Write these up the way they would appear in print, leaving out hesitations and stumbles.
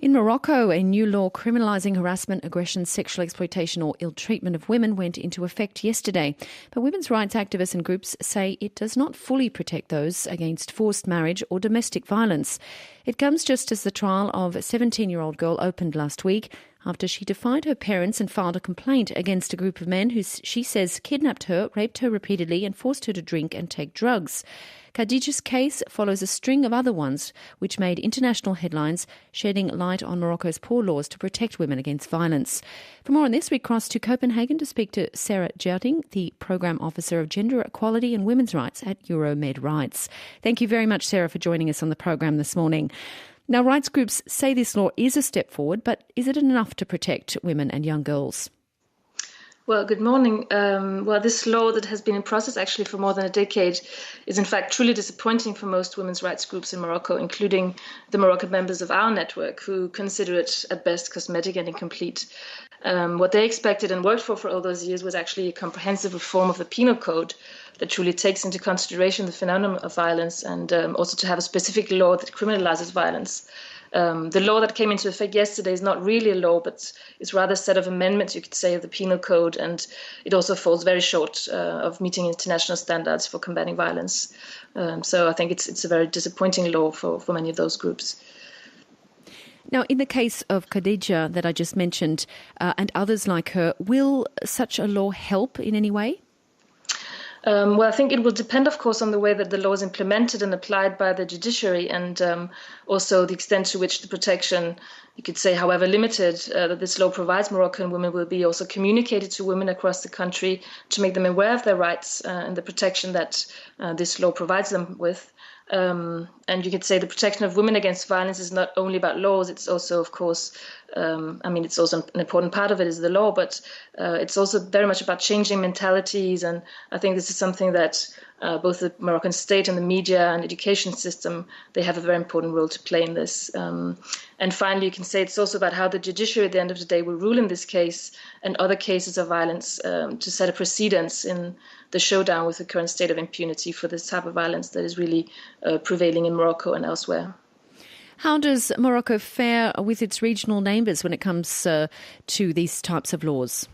In Morocco, a new law criminalising harassment, aggression, sexual exploitation or ill treatment of women went into effect yesterday. But women's rights activists and groups say it does not fully protect those against forced marriage or domestic violence. It comes just as the trial of a 17-year-old girl opened last week after she defied her parents and filed a complaint against a group of men who she says kidnapped her, raped her repeatedly and forced her to drink and take drugs. Khadija's case follows a string of other ones which made international headlines, shedding light on Morocco's poor laws to protect women against violence. For more on this, we cross to Copenhagen to speak to Sarah Gjerding, the Programme Officer of Gender Equality and Women's Rights at EuroMed Rights. Thank you very much, Sarah, for joining us on the programme this morning. Now, rights groups say this law is a step forward, but is it enough to protect women and young girls? Well, good morning. This law that has been in process actually for more than a decade is in fact truly disappointing for most women's rights groups in Morocco, including the Moroccan members of our network, who consider it at best cosmetic and incomplete. What they expected and worked for all those years was actually a comprehensive reform of the penal code that truly takes into consideration the phenomenon of violence and also to have a specific law that criminalizes violence. The law that came into effect yesterday is not really a law, but it's rather a set of amendments, you could say, of the penal code, and it also falls very short of meeting international standards for combating violence. So I think it's a very disappointing law for many of those groups. Now, in the case of Khadija that I just mentioned and others like her, will such a law help in any way? I think it will depend, of course, on the way that the law is implemented and applied by the judiciary, and also the extent to which the protection, you could say, however limited, that this law provides Moroccan women will be also communicated to women across the country to make them aware of their rights and the protection that this law provides them with. And you could say the protection of women against violence is not only about laws, it's also, of course, it's also an important part of it is the law, but it's also very much about changing mentalities. And I think this is something that both the Moroccan state and the media and education system, they have a very important role to play in this. And finally, you can say it's also about how the judiciary at the end of the day will rule in this case and other cases of violence to set a precedence in the showdown with the current state of impunity for this type of violence that is really prevailing in Morocco and elsewhere. How does Morocco fare with its regional neighbours when it comes to these types of laws?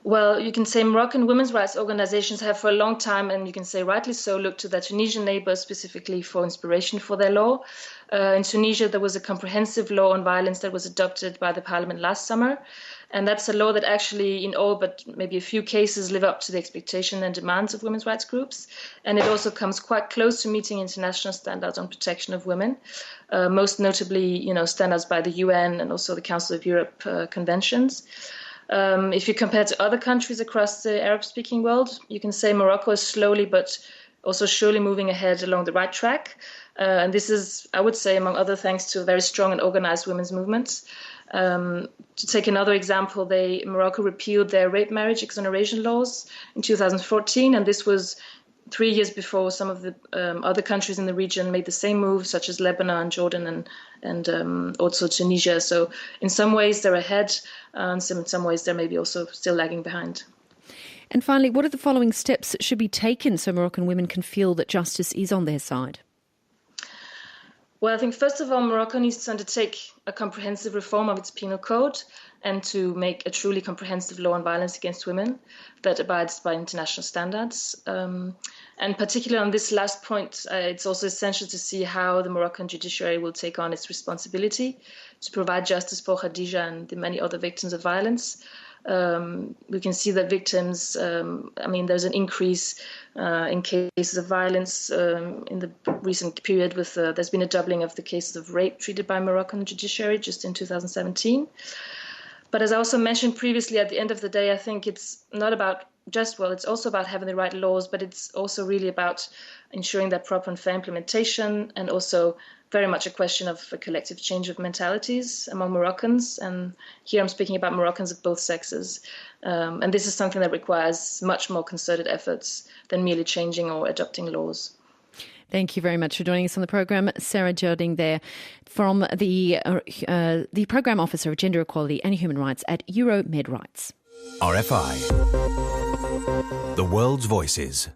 Well, you can say Moroccan women's rights organizations have for a long time, and you can say rightly so, looked to their Tunisian neighbors specifically for inspiration for their law. In Tunisia, there was a comprehensive law on violence that was adopted by the parliament last summer. And that's a law that actually, in all but maybe a few cases, live up to the expectation and demands of women's rights groups. And it also comes quite close to meeting international standards on protection of women, most notably, standards by the UN and also the Council of Europe conventions. If you compare to other countries across the Arab-speaking world, you can say Morocco is slowly but also surely moving ahead along the right track. And this is, I would say, among other thanks to a very strong and organized women's movements. To take another example, Morocco repealed their rape marriage exoneration laws in 2014, and this was 3 years before some of the other countries in the region made the same move, such as Lebanon, Jordan, and also Tunisia. So in some ways they're ahead, and in some ways they're maybe also still lagging behind. And finally, what are the following steps that should be taken so Moroccan women can feel that justice is on their side? Well, I think first of all, Morocco needs to undertake a comprehensive reform of its penal code and to make a truly comprehensive law on violence against women that abides by international standards. And particularly on this last point, it's also essential to see how the Moroccan judiciary will take on its responsibility to provide justice for Khadija and the many other victims of violence. We can see that victims, there's an increase in cases of violence in the recent period. There's been a doubling of the cases of rape treated by Moroccan judiciary just in 2017. But as I also mentioned previously, at the end of the day, I think it's not about it's also about having the right laws, but it's also really about ensuring that proper and fair implementation, and also very much a question of a collective change of mentalities among Moroccans. And here I'm speaking about Moroccans of both sexes. And this is something that requires much more concerted efforts than merely changing or adopting laws. Thank you very much for joining us on the programme. Sarah Gjerding there from the Programme Officer of Gender Equality and Human Rights at EuroMed Rights. RFI. The World's Voices.